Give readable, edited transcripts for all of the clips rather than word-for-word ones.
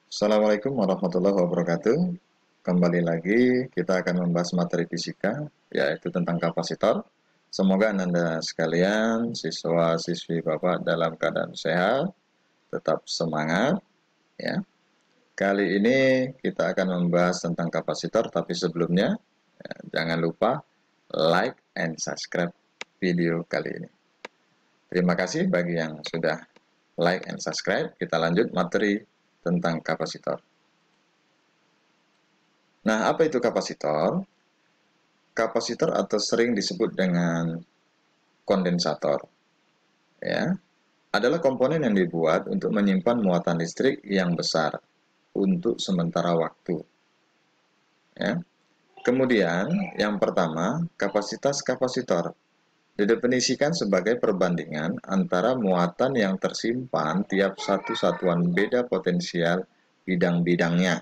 Assalamualaikum warahmatullahi wabarakatuh. Kembali lagi kita akan membahas materi fisika, yaitu tentang kapasitor. Semoga Anda sekalian, siswa-siswi Bapak dalam keadaan sehat, tetap semangat ya. Kali ini kita akan membahas tentang kapasitor, tapi sebelumnya ya, jangan lupa like and subscribe video kali ini. Terima kasih bagi yang sudah like and subscribe. Kita lanjut materi tentang kapasitor. Nah, apa itu kapasitor? Kapasitor atau sering disebut dengan kondensator, ya, adalah komponen yang dibuat untuk menyimpan muatan listrik yang besar untuk sementara waktu. Ya. Kemudian, yang pertama, kapasitas kapasitor didefinisikan sebagai perbandingan antara muatan yang tersimpan tiap satu satuan beda potensial bidang-bidangnya.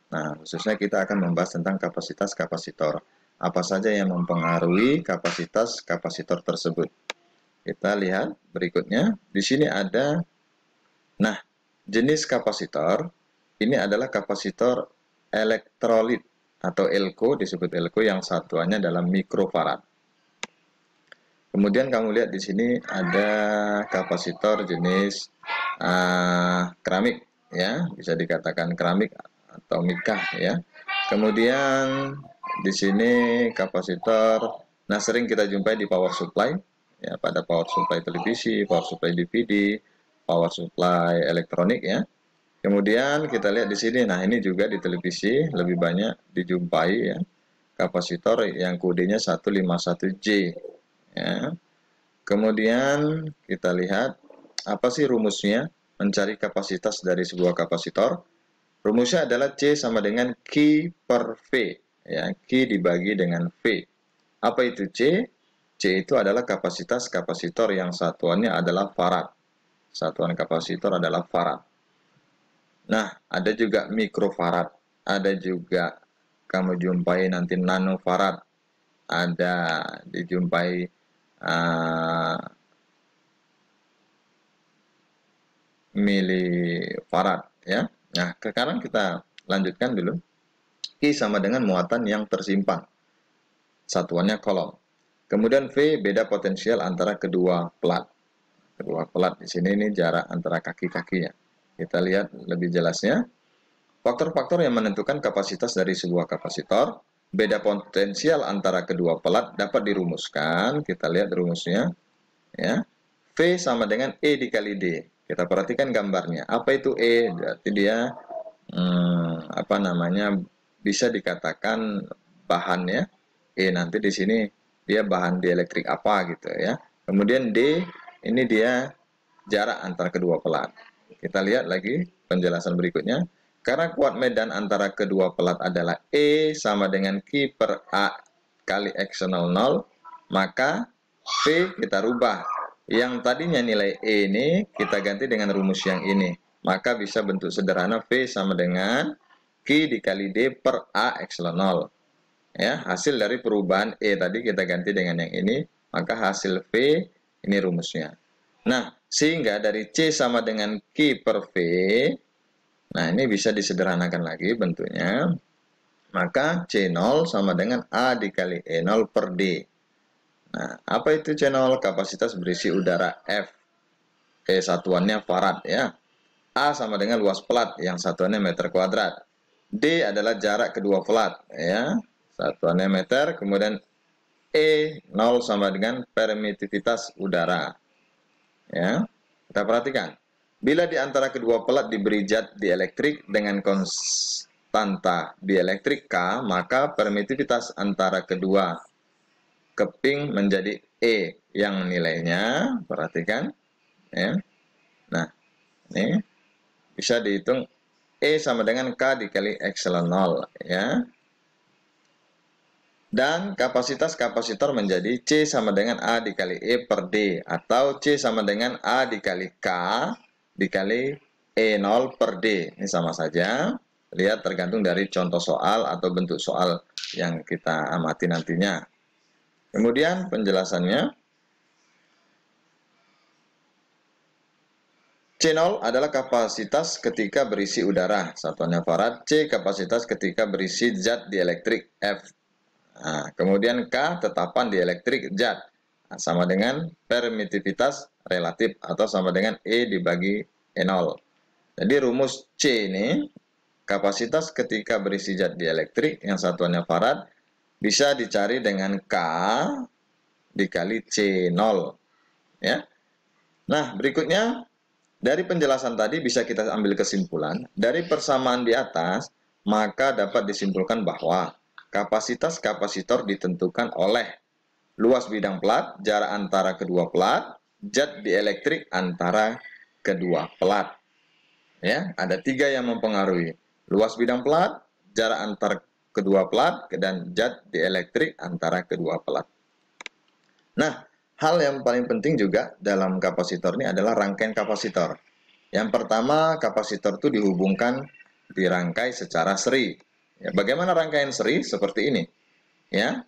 Nah, khususnya kita akan membahas tentang kapasitas kapasitor. Apa saja yang mempengaruhi kapasitas kapasitor tersebut? Kita lihat berikutnya. Di sini ada, nah, jenis kapasitor. Ini adalah kapasitor elektrolit atau elko, disebut elko yang satuannya dalam mikrofarad. Kemudian kamu lihat di sini ada kapasitor jenis keramik, ya, bisa dikatakan keramik atau mikah, ya. Kemudian di sini kapasitor, nah sering kita jumpai di power supply, ya, pada power supply televisi, power supply DVD, power supply elektronik, ya. Kemudian kita lihat di sini, nah ini juga di televisi lebih banyak dijumpai, ya, kapasitor yang kodenya 151J, ya. Kemudian kita lihat apa sih rumusnya mencari kapasitas dari sebuah kapasitor. Rumusnya adalah C sama dengan Q per V, ya, Q dibagi dengan V. Apa itu C? C itu adalah kapasitas kapasitor yang satuannya adalah farad. Satuan kapasitor adalah farad. Nah, ada juga mikrofarad, ada juga kamu jumpai nanti nanofarad, ada dijumpai milifarad, ya. Nah, sekarang kita lanjutkan dulu. Q sama dengan muatan yang tersimpan. Satuannya kolom. Kemudian V beda potensial antara kedua pelat. Kedua pelat di sini ini jarak antara kaki-kakinya. Kita lihat lebih jelasnya. Faktor-faktor yang menentukan kapasitas dari sebuah kapasitor, beda potensial antara kedua pelat dapat dirumuskan. Kita lihat rumusnya, ya. V sama dengan E dikali D. Kita perhatikan gambarnya. Apa itu E? Berarti dia apa namanya, bisa dikatakan bahannya. E nanti di sini dia bahan dielektrik apa gitu, ya. Kemudian D ini dia jarak antara kedua pelat. Kita lihat lagi penjelasan berikutnya. Karena kuat medan antara kedua pelat adalah E sama dengan Q per A kali X0, maka V kita rubah. Yang tadinya nilai E ini kita ganti dengan rumus yang ini. Maka bisa bentuk sederhana V sama dengan Q dikali D per A X0. Ya, hasil dari perubahan E tadi kita ganti dengan yang ini, maka hasil V ini rumusnya. Nah, sehingga dari C sama dengan Q per V, nah ini bisa disederhanakan lagi bentuknya. Maka C0 sama dengan A dikali E0 per D. Nah, apa itu C0? Kapasitas berisi udara F. E satuannya farad, ya. A sama dengan luas pelat yang satuannya meter kuadrat. D adalah jarak kedua pelat, ya. Satuannya meter. Kemudian E0 sama dengan permitivitas udara. Ya. Kita perhatikan. Bila di antara kedua pelat diberi zat dielektrik dengan konstanta dielektrik K, maka permitivitas antara kedua keping menjadi E yang nilainya, perhatikan, ya. Nah, ini bisa dihitung E sama dengan K dikali epsilon 0, ya. Dan kapasitas kapasitor menjadi C sama dengan A dikali E per D, atau C sama dengan A dikali K dikali E0 per D. Ini sama saja. Lihat tergantung dari contoh soal atau bentuk soal yang kita amati nantinya. Kemudian penjelasannya. C0 adalah kapasitas ketika berisi udara, satuannya farad. C kapasitas ketika berisi zat dielektrik, F. Nah, kemudian K tetapan dielektrik zat, nah, sama dengan permitivitas relatif atau sama dengan E dibagi E0. Jadi rumus C ini, kapasitas ketika berisi zat dielektrik yang satuannya farad, bisa dicari dengan K dikali C0. Ya. Nah, berikutnya dari penjelasan tadi bisa kita ambil kesimpulan, dari persamaan di atas, maka dapat disimpulkan bahwa kapasitas kapasitor ditentukan oleh luas bidang plat, jarak antara kedua plat, zat dielektrik antara kedua plat. Ya, ada 3 yang mempengaruhi. Luas bidang plat, jarak antar kedua plat, dan zat dielektrik antara kedua plat. Nah, hal yang paling penting juga dalam kapasitor ini adalah rangkaian kapasitor. Yang pertama, kapasitor itu dihubungkan, dirangkai secara seri. Ya, bagaimana rangkaian seri? Seperti ini. Ya,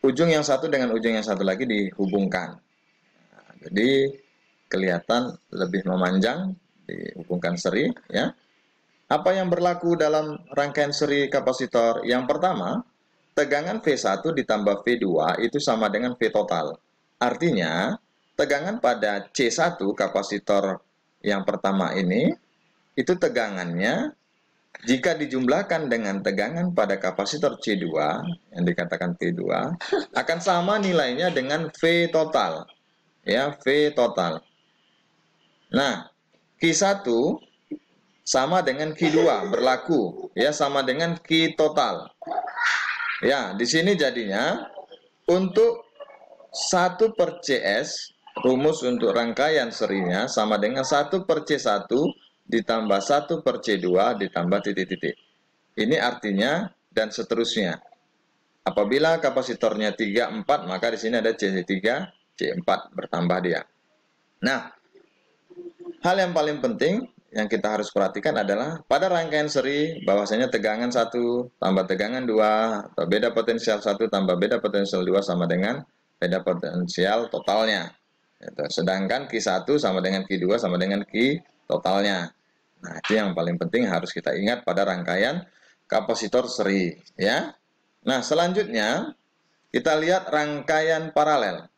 ujung yang satu dengan ujung yang satu lagi dihubungkan. Nah, jadi kelihatan lebih memanjang, dihubungkan seri. Ya, apa yang berlaku dalam rangkaian seri kapasitor? Yang pertama, tegangan V1 ditambah V2 itu sama dengan V total. Artinya, tegangan pada C1 kapasitor yang pertama ini, itu tegangannya jika dijumlahkan dengan tegangan pada kapasitor C2, yang dikatakan V2, akan sama nilainya dengan V total. Ya, V total. Nah, Q1 sama dengan Q2 berlaku, ya, sama dengan Q total. Ya, di sini jadinya untuk 1 per CS, rumus untuk rangkaian serinya sama dengan 1 per C1 ditambah 1 per C2 ditambah titik-titik. Ini artinya dan seterusnya. Apabila kapasitornya 3, 4, maka di sini ada C3, C4 bertambah dia. Nah, hal yang paling penting yang kita harus perhatikan adalah pada rangkaian seri bahwasanya tegangan 1 tambah tegangan 2 atau beda potensial 1 tambah beda potensial 2 sama dengan beda potensial totalnya. Sedangkan Q1 sama dengan Q2 sama dengan Q totalnya. Nah, itu yang paling penting harus kita ingat pada rangkaian kapasitor seri. Ya. Nah, selanjutnya kita lihat rangkaian paralel.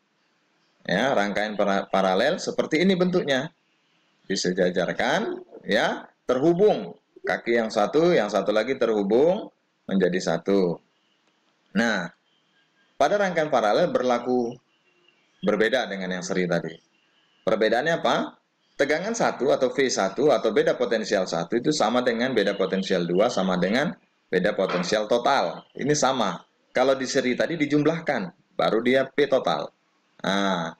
Ya, rangkaian paralel seperti ini bentuknya. Disejajarkan, ya, terhubung. Kaki yang satu lagi terhubung menjadi satu. Nah, pada rangkaian paralel berlaku berbeda dengan yang seri tadi. Perbedaannya apa? Tegangan 1 atau V1 atau beda potensial 1 itu sama dengan beda potensial 2 sama dengan beda potensial total. Ini sama. Kalau di seri tadi dijumlahkan, baru dia P total. Nah,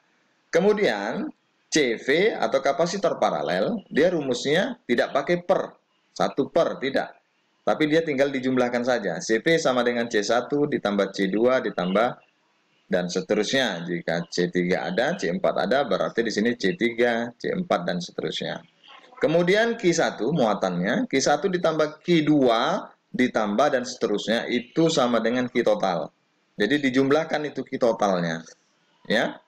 kemudian CV atau kapasitor paralel, dia rumusnya tidak pakai per, 1 per, tidak. Tapi dia tinggal dijumlahkan saja. CV sama dengan C1 ditambah C2 ditambah dan seterusnya. Jika C3 ada, C4 ada, berarti di sini C3, C4 dan seterusnya. Kemudian Q1 muatannya, Q1 ditambah Q2 ditambah dan seterusnya itu sama dengan Q total. Jadi dijumlahkan itu Q totalnya. Ya.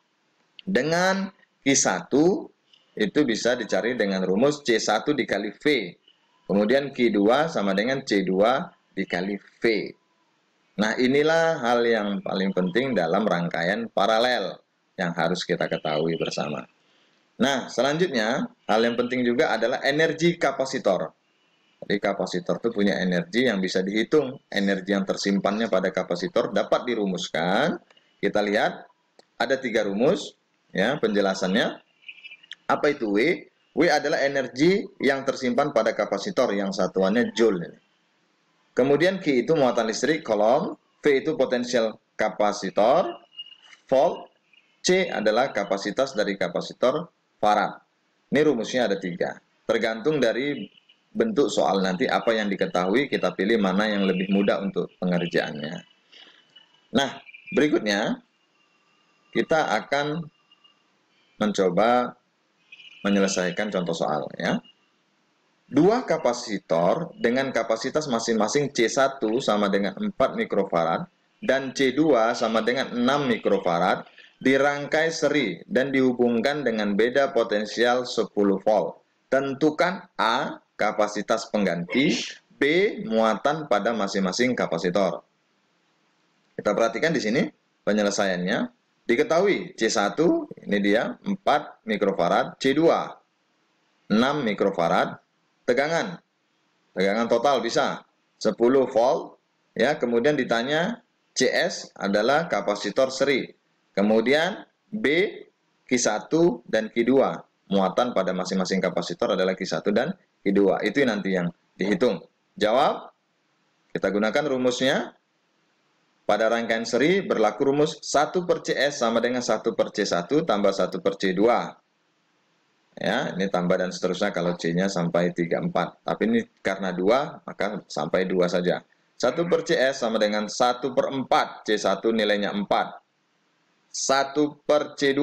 Dengan Q1 itu bisa dicari dengan rumus C1 dikali V. Kemudian Q2 sama dengan C2 dikali V. Nah, inilah hal yang paling penting dalam rangkaian paralel yang harus kita ketahui bersama. Nah, selanjutnya hal yang penting juga adalah energi kapasitor. Jadi kapasitor itu punya energi yang bisa dihitung. Energi yang tersimpannya pada kapasitor dapat dirumuskan. Kita lihat ada 3 rumus. Ya, penjelasannya. Apa itu W? W adalah energi yang tersimpan pada kapasitor yang satuannya joule. Kemudian Q itu muatan listrik kolom, V itu potensial kapasitor, volt, C adalah kapasitas dari kapasitor farad. Ini rumusnya ada 3. Tergantung dari bentuk soal nanti apa yang diketahui, kita pilih mana yang lebih mudah untuk pengerjaannya. Nah, berikutnya kita akan mencoba menyelesaikan contoh soal, ya. 2 kapasitor dengan kapasitas masing-masing C1 sama dengan 4 mikrofarad dan C2 sama dengan 6 mikrofarad dirangkai seri dan dihubungkan dengan beda potensial 10 volt. Tentukan A. Kapasitas pengganti, B. Muatan pada masing-masing kapasitor. Kita perhatikan di sini penyelesaiannya. Diketahui C1 ini dia 4 mikrofarad, C2 6 mikrofarad, tegangan total bisa 10 volt ya. Kemudian ditanya CS adalah kapasitor seri. Kemudian B Q1 dan Q2. Muatan pada masing-masing kapasitor adalah Q1 dan Q2. Itu nanti yang dihitung. Jawab. Kita gunakan rumusnya. Pada rangkaian seri berlaku rumus 1/CS sama dengan 1/C1 tambah 1/C2. Ya, ini tambah dan seterusnya kalau C-nya sampai 34. Tapi ini karena 2, maka sampai 2 saja. 1/CS sama dengan 1/4. C1 nilainya 4. 1/C2,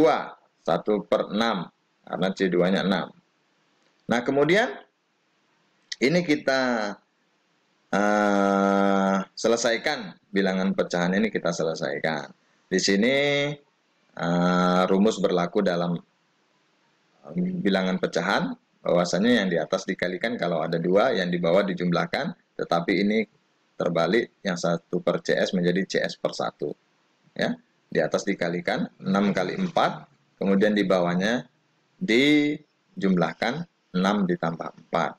1/6. Karena C2-nya 6. Nah, kemudian ini kita selesaikan bilangan pecahan ini, kita selesaikan. Di sini rumus berlaku dalam bilangan pecahan, bahwasanya yang di atas dikalikan kalau ada 2, yang di bawah dijumlahkan, tetapi ini terbalik, yang 1/CS menjadi CS/1. Ya, di atas dikalikan 6 kali 4, kemudian di bawahnya dijumlahkan 6 ditambah 4.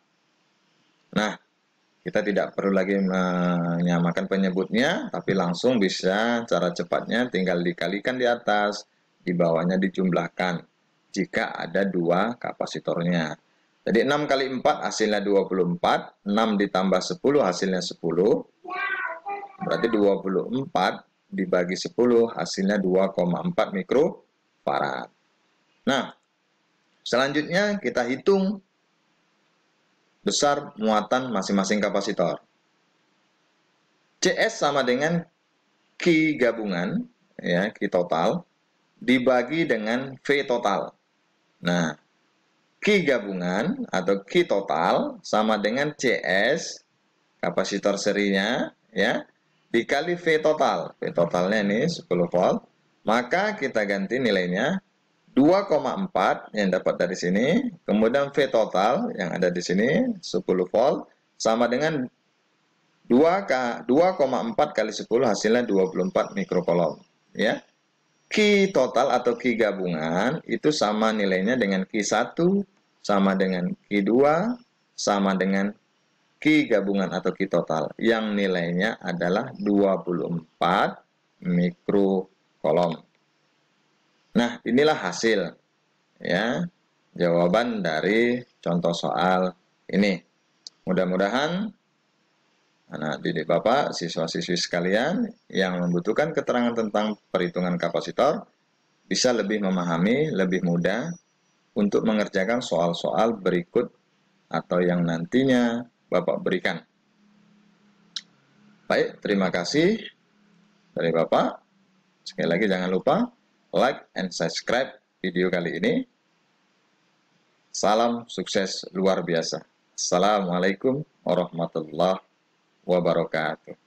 Nah, kita tidak perlu lagi menyamakan penyebutnya, tapi langsung bisa cara cepatnya tinggal dikalikan di atas, di bawahnya dijumlahkan jika ada 2 kapasitornya. Jadi 6 kali 4 hasilnya 24, 6 ditambah 10 hasilnya 10, berarti 24 dibagi 10 hasilnya 2,4 mikrofarad. Nah, selanjutnya kita hitung besar muatan masing-masing kapasitor. CS sama dengan Q gabungan, ya, Q total, dibagi dengan V total. Nah, Q gabungan atau Q total sama dengan CS, kapasitor serinya, ya, dikali V total. V totalnya ini 10 volt, maka kita ganti nilainya 2,4 yang dapat dari sini, kemudian V total yang ada di sini 10 volt sama dengan 2,4 kali 10 hasilnya 24 mikrocoulomb, ya. Q total atau Q gabungan itu sama nilainya dengan Q1 sama dengan Q2 sama dengan Q gabungan atau Q total yang nilainya adalah 24 mikrocoulomb. Nah, inilah hasil, ya, jawaban dari contoh soal ini. Mudah-mudahan anak didik Bapak, siswa-siswi sekalian yang membutuhkan keterangan tentang perhitungan kapasitor bisa lebih memahami, lebih mudah untuk mengerjakan soal-soal berikut atau yang nantinya Bapak berikan. Baik, terima kasih dari Bapak. Sekali lagi jangan lupa like and subscribe video kali ini. Salam sukses luar biasa. Assalamualaikum warahmatullahi wabarakatuh.